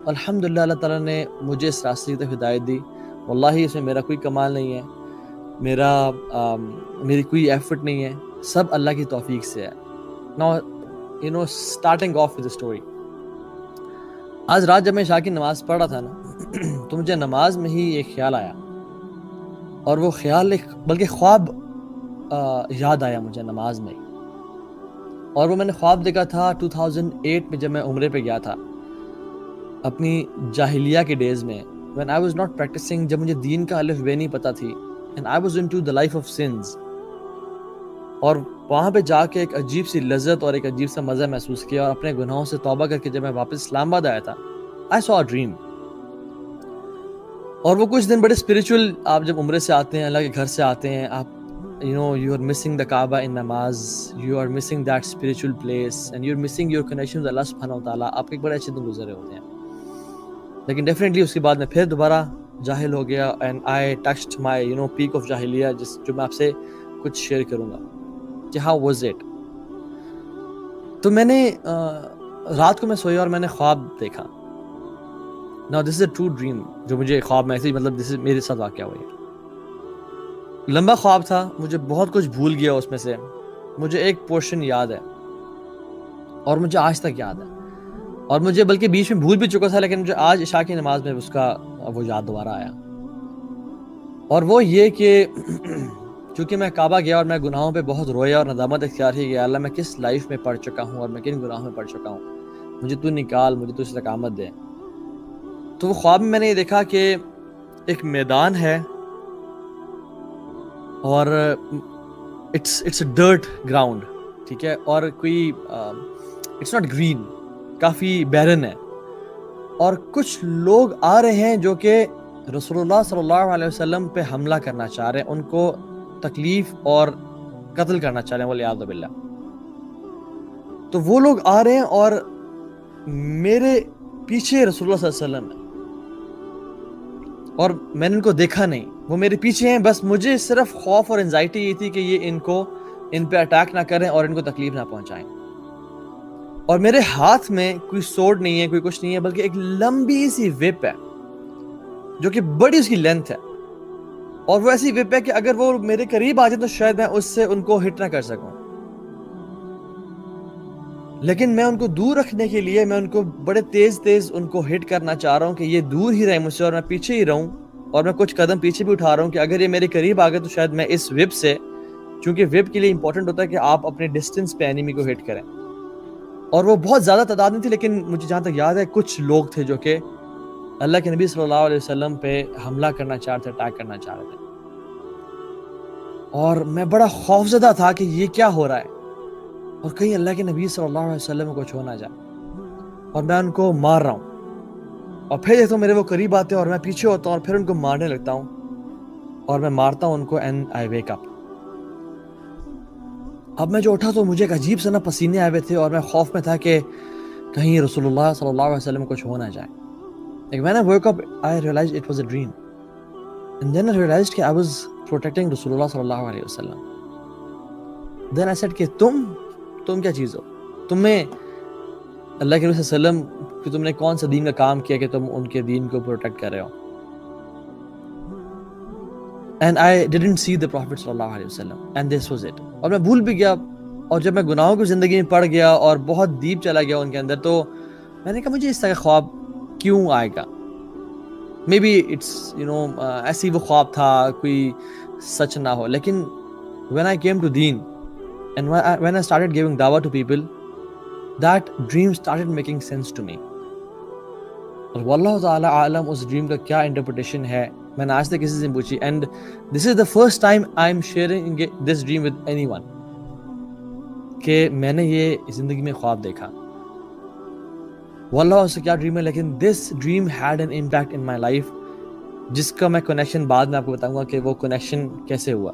الحمدللہ اللہ تعالیٰ نے مجھے اس راستے کی طرف ہدایت دی. واللہ اس میں میرا کوئی کمال نہیں ہے, میری کوئی ایفرٹ نہیں ہے, سب اللہ کی توفیق سے ہے. Now starting off with the story. آج رات جب میں عشاء کی نماز پڑھ رہا تھا نا تو مجھے نماز میں ہی ایک خیال آیا, اور وہ خیال بلکہ خواب یاد آیا مجھے نماز میں. اور وہ میں نے خواب دیکھا تھا 2008 میں جب میں عمرے پہ گیا تھا اپنی جاہلیہ کے ڈیز میں, when I was not practicing, جب مجھے دین کا الف بے نہیں پتہ تھی, and I was into the life of sins. اور وہاں پہ جا کے ایک عجیب سی لذت اور ایک عجیب سا مزہ محسوس کیا, اور اپنے گناہوں سے توبہ کر کے جب میں واپس اسلام آباد آیا تھا I saw a dream. اور وہ کچھ دن بڑے اسپریچول, آپ جب عمرے سے آتے ہیں, اللہ کے گھر سے آتے ہیں, آپ you are missing the Kaaba in namaz, you are missing that spiritual place, and you're missing your connection with Allah subhanahu wa ta'ala. آپ کے ایک بڑے اچھے دن گزرے ہوتے ہیں, لیکن ڈیفینیٹلی اس کے بعد میں پھر دوبارہ جاہل ہو گیا, and I touched my peak of جاہلیہ, جو میں آپ سے کچھ شیئر کروں گا کہ how was it. تو میں نے رات کو میں سویا اور میں نے خواب دیکھا. Now this is a true dream, جو مجھے خواب میں ایسے مطلب this is میرے ساتھ واقعہ ہوا ہے. لمبا خواب تھا, مجھے بہت کچھ بھول گیا اس میں سے, مجھے ایک پورشن یاد ہے اور مجھے آج تک یاد ہے, اور مجھے بلکہ بیچ میں بھول بھی چکا تھا, لیکن مجھے آج عشاء کی نماز میں اس کا وہ یاد دوبارہ آیا. اور وہ یہ کہ چونکہ میں کعبہ گیا اور میں گناہوں پہ بہت رویا اور ندامت اختیار کی, گیا اللہ میں کس لائف میں پڑ چکا ہوں اور میں کن گناہوں میں پڑ چکا ہوں, مجھے تو نکال, مجھے تو استقامت دے. تو وہ خواب میں میں نے یہ دیکھا کہ ایک میدان ہے اور اٹس اے ڈرٹ گراؤنڈ, ٹھیک ہے, اور کوئی اٹس ناٹ گرین, کافی بیرن ہے, اور کچھ لوگ آ رہے ہیں جو کہ رسول اللہ صلی اللہ علیہ وسلم پہ حملہ کرنا چاہ رہے ہیں, ان کو تکلیف اور قتل کرنا چاہ رہے ہیں والعیاذ باللہ. تو وہ لوگ آ رہے ہیں اور میرے پیچھے رسول اللہ صلی اللہ علیہ وسلم ہے, اور میں نے ان کو دیکھا نہیں, وہ میرے پیچھے ہیں, بس مجھے صرف خوف اور انزائٹی یہ تھی کہ یہ ان پہ اٹیک نہ کریں اور ان کو تکلیف نہ پہنچائیں. اور میرے ہاتھ میں کوئی سورڈ نہیں ہے, کوئی کچھ نہیں ہے, بلکہ ایک لمبی سی وپ ہے جو کہ بڑی اس کی لینتھ ہے, اور وہ ایسی وپ ہے کہ اگر وہ میرے قریب آ جائے تو شاید میں اس سے ان کو ہٹ نہ کر سکوں, لیکن میں ان کو دور رکھنے کے لیے میں ان کو بڑے تیز ان کو ہٹ کرنا چاہ رہا ہوں کہ یہ دور ہی رہے مجھ سے اور میں پیچھے ہی رہوں, اور میں کچھ قدم پیچھے بھی اٹھا رہا ہوں کہ اگر یہ میرے قریب آ گئے تو شاید میں اس وپ سے, چونکہ وپ کے لیے امپورٹنٹ ہوتا ہے کہ آپ اپنے ڈسٹینس پہ اینیمی کو ہٹ کریں. اور وہ بہت زیادہ تعداد نہیں تھی, لیکن مجھے جہاں تک یاد ہے کچھ لوگ تھے جو کہ اللہ کے نبی صلی اللہ علیہ وسلم پہ حملہ کرنا چاہ رہے تھے, اٹیک کرنا چاہ رہے تھے. اور میں بڑا خوفزدہ تھا کہ یہ کیا ہو رہا ہے, اور کہیں اللہ کے نبی صلی اللہ علیہ وسلم کو چھو نہ جائے, اور میں ان کو مار رہا ہوں, اور پھر دیکھتا ہوں میرے وہ قریب آتے ہیں اور میں پیچھے ہوتا ہوں اور پھر ان کو مارنے لگتا ہوں, اور میں مارتا ہوں ان کو, اینڈ آئی ویک اپ. اب میں جو اٹھا تو مجھے ایک عجیب سا نا پسینے آئے ہوئے تھے, اور میں خوف میں تھا کہ کہیں رسول اللہ صلی اللہ علیہ وسلم کو چھو نہ جائے. Like when I woke up, I realized it was a dream. And then I realized کہ I was protecting رسول اللہ صلی اللہ علیہ وسلم. Then I said کہ تم کیا چیز ہو, تمہیں اللہ کے نبی صلی اللہ علیہ وسلم کہ تم نے کون سا دین کا کام کیا کہ تم ان کے دین کو پروٹیکٹ کر رہے ہو. And I didn't see the Prophet صلی اللہ علیہ وسلم, and this was it. اور میں بھول بھی گیا, اور جب میں گناہوں کی زندگی میں پڑ گیا اور بہت ڈیپ چلا گیا ان کے اندر, تو میں نے کہا مجھے اس طرح خواب کیوں آئے گا. مے بی اٹس ایسی وہ خواب تھا, کوئی سچ نہ ہو. لیکن when I came to deen and when I started giving dawah to people, that dream started making sense to me. اور واللہ تعالی عالم اس ڈریم کا کیا انٹرپریٹیشن ہے, میں نے آج تک کسی سے پوچھی, and this is the first time I am sharing this dream with any one, کہ میں نے یہ زندگی میں خواب دیکھا. واللہ اس سے کیا ڈریم ہے, لیکن this dream had an impact in my life, جس کا میں کنیکشن بعد میں آپ کو بتاؤں گا کہ وہ کنیکشن کیسے ہوا.